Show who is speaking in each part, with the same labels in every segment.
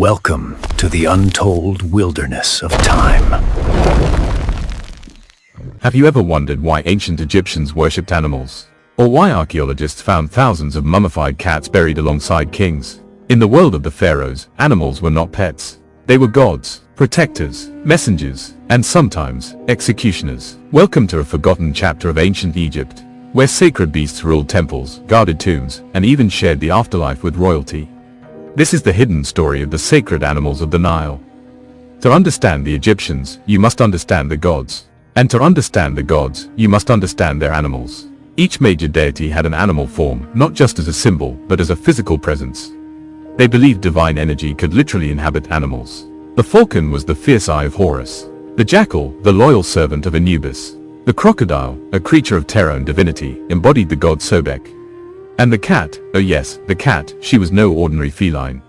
Speaker 1: Welcome to the untold wilderness of time.
Speaker 2: Have you ever wondered why ancient Egyptians worshipped animals? Or why archaeologists found thousands of mummified cats buried alongside kings? In the world of the pharaohs, animals were not pets. They were gods, protectors, messengers, and sometimes, executioners. Welcome to a forgotten chapter of ancient Egypt, where sacred beasts ruled temples, guarded tombs, and even shared the afterlife with royalty. This is the hidden story of the sacred animals of the Nile. To understand the Egyptians, you must understand the gods. And to understand the gods, you must understand their animals. Each major deity had an animal form, not just as a symbol, but as a physical presence. They believed divine energy could literally inhabit animals. The falcon was the fierce eye of Horus. The jackal, the loyal servant of Ibis. The crocodile, a creature of terror and divinity, embodied the god Sobek. And the cat, oh yes, the cat, she was no ordinary feline.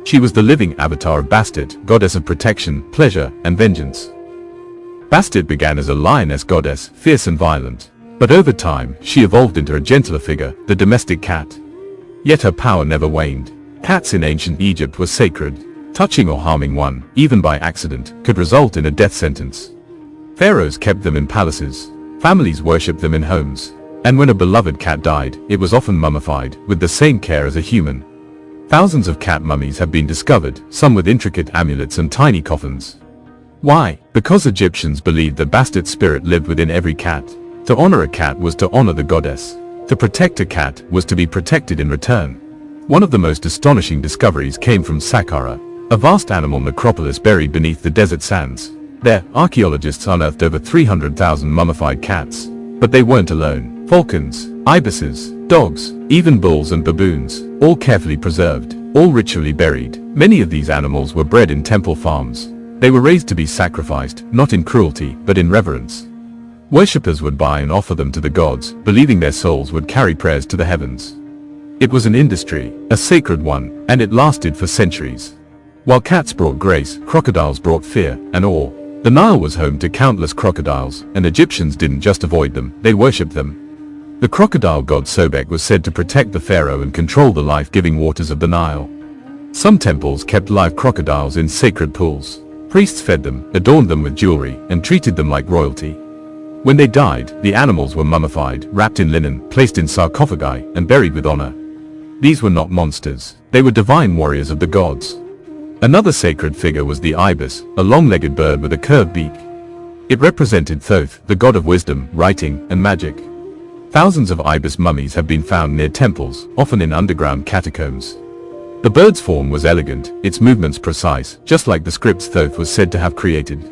Speaker 2: She was the living avatar of Bastet, goddess of protection, pleasure, and vengeance. Bastet began as a lioness goddess, fierce and violent. But over time, she evolved into a gentler figure, the domestic cat. Yet her power never waned. Cats in ancient Egypt were sacred. Touching or harming one, even by accident, could result in a death sentence. Pharaohs kept them in palaces. Families worshipped them in homes. And when a beloved cat died, it was often mummified, with the same care as a human. Thousands of cat mummies have been discovered, some with intricate amulets and tiny coffins. Why? Because Egyptians believed the Bastet spirit lived within every cat. To honor a cat was to honor the goddess. To protect a cat was to be protected in return. One of the most astonishing discoveries came from Saqqara, a vast animal necropolis buried beneath the desert sands. There, archaeologists unearthed over 300,000 mummified cats. But they weren't alone. Falcons, ibises, dogs, even bulls and baboons, all carefully preserved, all ritually buried. Many of these animals were bred in temple farms. They were raised to be sacrificed, not in cruelty, but in reverence. Worshippers would buy and offer them to the gods, believing their souls would carry prayers to the heavens. It was an industry, a sacred one, and it lasted for centuries. While cats brought grace, crocodiles brought fear and awe. The Nile was home to countless crocodiles, and Egyptians didn't just avoid them, they worshipped them. The crocodile god Sobek was said to protect the pharaoh and control the life-giving waters of the Nile. Some temples kept live crocodiles in sacred pools. Priests fed them, adorned them with jewelry, and treated them like royalty. When they died, the animals were mummified, wrapped in linen, placed in sarcophagi, and buried with honor. These were not monsters. They were divine warriors of the gods. Another sacred figure was the Ibis, a long-legged bird with a curved beak. It represented Thoth, the god of wisdom, writing, and magic. Thousands of Ibis mummies have been found near temples, often in underground catacombs. The bird's form was elegant, its movements precise, just like the scripts Thoth was said to have created.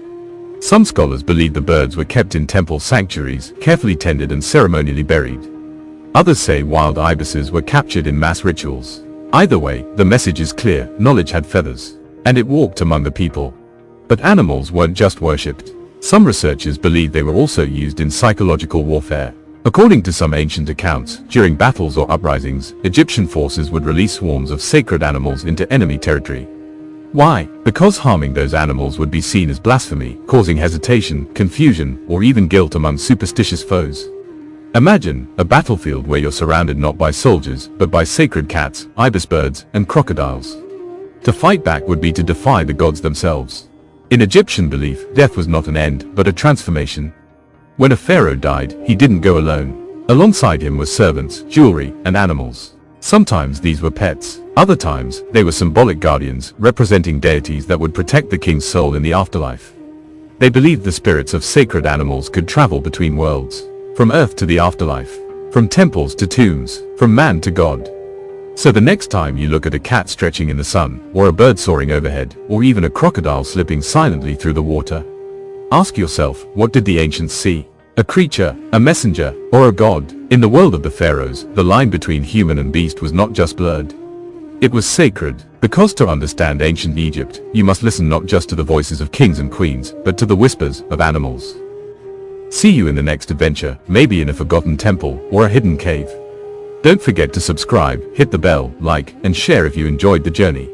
Speaker 2: Some scholars believe the birds were kept in temple sanctuaries, carefully tended and ceremonially buried. Others say wild ibises were captured in mass rituals. Either way, the message is clear: knowledge had feathers, and it walked among the people. But animals weren't just worshipped. Some researchers believe they were also used in psychological warfare. According to some ancient accounts, during battles or uprisings, Egyptian forces would release swarms of sacred animals into enemy territory. Why? Because harming those animals would be seen as blasphemy, causing hesitation, confusion, or even guilt among superstitious foes. Imagine a battlefield where you're surrounded not by soldiers, but by sacred cats, ibis birds, and crocodiles. To fight back would be to defy the gods themselves. In Egyptian belief, death was not an end, but a transformation. When a pharaoh died, he didn't go alone. Alongside him were servants, jewelry, and animals. Sometimes these were pets. Other times, they were symbolic guardians, representing deities that would protect the king's soul in the afterlife. They believed the spirits of sacred animals could travel between worlds. From earth to the afterlife. From temples to tombs. From man to God. So the next time you look at a cat stretching in the sun, or a bird soaring overhead, or even a crocodile slipping silently through the water, ask yourself, what did the ancients see? A creature, a messenger, or a god? In the world of the pharaohs, the line between human and beast was not just blurred. It was sacred, because to understand ancient Egypt, you must listen not just to the voices of kings and queens, but to the whispers of animals. See you in the next adventure, maybe in a forgotten temple, or a hidden cave. Don't forget to subscribe, hit the bell, like, and share if you enjoyed the journey.